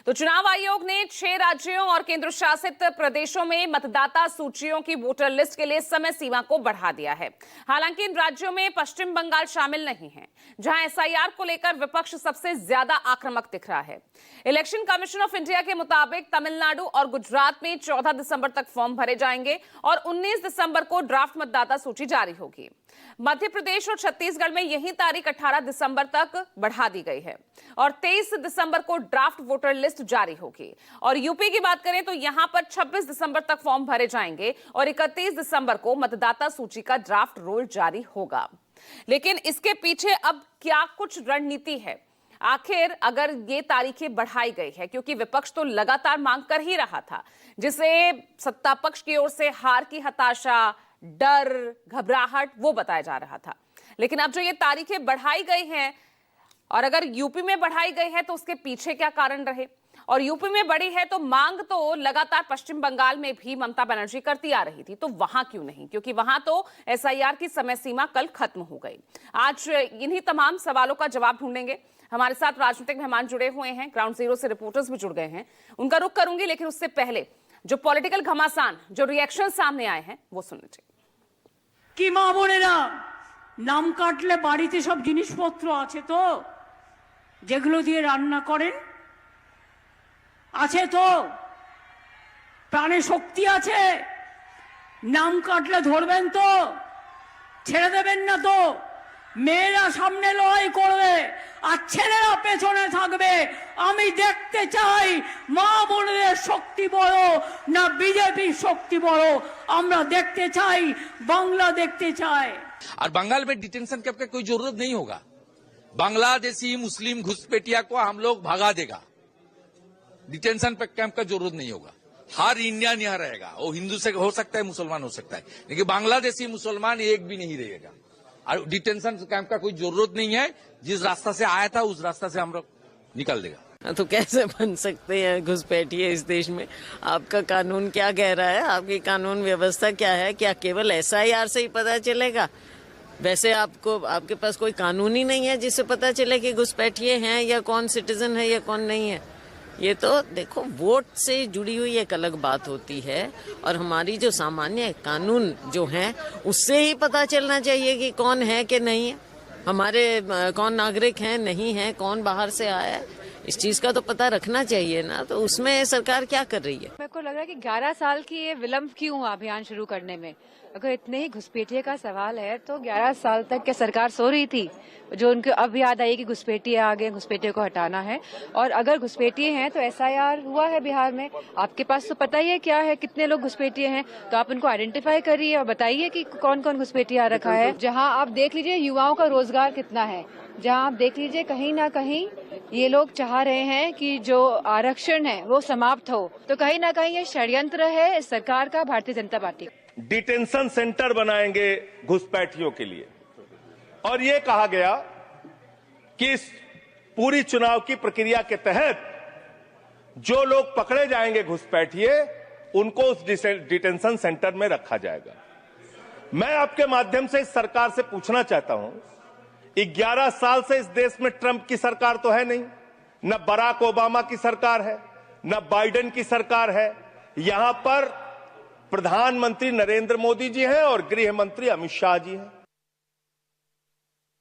तो चुनाव आयोग ने 6 राज्यों और केंद्र शासित प्रदेशों में मतदाता सूचियों की वोटर लिस्ट के लिए समय सीमा को बढ़ा दिया है। हालांकि इन राज्यों में पश्चिम बंगाल शामिल नहीं है, जहां एसआईआर को लेकर विपक्ष सबसे ज्यादा आक्रामक दिख रहा है। इलेक्शन कमीशन ऑफ इंडिया के मुताबिक तमिलनाडु और गुजरात में 14 दिसंबर तक फॉर्म भरे जाएंगे और 19 दिसंबर को ड्राफ्ट मतदाता सूची जारी होगी। मध्य प्रदेश और छत्तीसगढ़ में यही तारीख 18 दिसंबर तक बढ़ा दी गई है और 23 दिसंबर को ड्राफ्ट वोटर लिस्ट जारी होगी। और यूपी की बात करें तो यहां पर 26 दिसंबर तक फॉर्म भरे जाएंगे और 31 दिसंबर को मतदाता सूची का ड्राफ्ट रोल जारी होगा। लेकिन इसके पीछे अब क्या कुछ रणनीति है? आखिर अगर ये तारीखें बढ़ाई गई है, क्योंकि विपक्ष तो लगातार मांग कर ही रहा था, जिसे सत्ता पक्ष की ओर से हार की हताशा, डर, घबराहट वो बताया जा रहा था। लेकिन अब जो ये तारीखें बढ़ाई गई हैं और अगर यूपी में बढ़ाई गई है तो उसके पीछे क्या कारण रहे? और यूपी में बढ़ी है तो मांग तो लगातार पश्चिम बंगाल में भी ममता बनर्जी करती आ रही थी, तो वहां क्यों नहीं? क्योंकि वहां तो एसआईआर की समय सीमा कल खत्म हो गई। आज इन्हीं तमाम सवालों का जवाब ढूंढेंगे। हमारे साथ राजनीतिक मेहमान जुड़े हुए हैं, ग्राउंड जीरो से रिपोर्टर्स भी जुड़ गए हैं, उनका रुख करूंगी। लेकिन उससे पहले जो पॉलिटिकल घमासान, जो रिएक्शन सामने आए हैं वो सुन लीजिए। कि मा बोनेरा नाम काटले बाड़ीते सब जिनिसपत्र आछे तो जेगुलो दिए रान्ना करें आछे तो प्राणे शक्ति आछे नाम काटले धरबेन तो छेड़े देबेन ना तो मेয়েরা সামনে লড়াই করবে আর ছেলেরা পেছনে থাকবে। আমি দেখতে চাই মা বোনদের শক্তি বড় না বিজেপির শক্তি বড়। আমরা দেখতে চাই, বাংলা দেখতে চাই। और बंगाल में डिटेंशन कैंप की कोई जरूरत नहीं होगा। बांग्लादेशी मुस्लिम घुसपैठिया को हम लोग भगा देगा। डिटेंशन कैंप का जरूरत नहीं होगा। हर इंडियन यहाँ रहेगा। वो हिंदू से हो सकता है, मुसलमान हो सकता है, लेकिन बांग्लादेशी मुसलमान एक भी नहीं रहेगा। और डिटेंशन कैंप का कोई जरूरत नहीं है। जिस रास्ता से आया था उस रास्ता से हम लोग निकल देगा। तो कैसे बन सकते हैं घुसपैठिए इस देश में? आपका कानून क्या कह रहा है? आपकी कानून व्यवस्था क्या है? क्या केवल एसआईआर से ही पता चलेगा? वैसे आपके पास कोई कानून ही नहीं है जिससे पता चले कि घुसपैठिए हैं या कौन सिटीजन है या कौन नहीं है। ये तो देखो, वोट से जुड़ी हुई एक अलग बात होती है और हमारी जो सामान्य कानून जो हैं उससे ही पता चलना चाहिए कि कौन है कि नहीं है, हमारे कौन नागरिक हैं नहीं है, कौन बाहर से आया है। इस चीज का तो पता रखना चाहिए ना। तो उसमें सरकार क्या कर रही है? मेरे को लग रहा है कि 11 साल की ये विलंब क्यों हुआ अभियान शुरू करने में? अगर इतने ही घुसपैठिए का सवाल है तो 11 साल तक क्या सरकार सो रही थी? जो उनको अब याद आई कि घुसपैठिए आ गए, घुसपैठिए को हटाना है। और अगर घुसपैठिए हैं तो एसआईआर हुआ है बिहार में, आपके पास तो पता ही है क्या है, कितने लोग घुसपैठिए हैं, तो आप उनको आइडेंटिफाई करिए और बताइए कि कौन कौन घुसपैठिए आ रखा है। जहाँ आप देख लीजिए युवाओं का रोजगार कितना है, जहाँ आप देख लीजिए कहीं ना कहीं ये लोग चाह रहे हैं कि जो आरक्षण है वो समाप्त हो। तो कहीं ना कहीं ये षड्यंत्र है सरकार का, Bharatiya Janata party. Detention centre बनाएंगे घुसपैठियों के लिए और ये कहा गया कि इस पूरी चुनाव की प्रक्रिया के तहत जो लोग पकड़े जाएंगे घुसपैठिए उनको उस डिटेंशन सेंटर में रखा जाएगा। मैं आपके माध्यम से इस सरकार से पूछना चाहता हूं, 11 साल से इस देश में ट्रंप की सरकार तो है नहीं, न बराक ओबामा की सरकार है, न बाइडेन की सरकार है। यहां पर प्रधानमंत्री नरेंद्र मोदी जी हैं और गृह मंत्री अमित शाह जी हैं।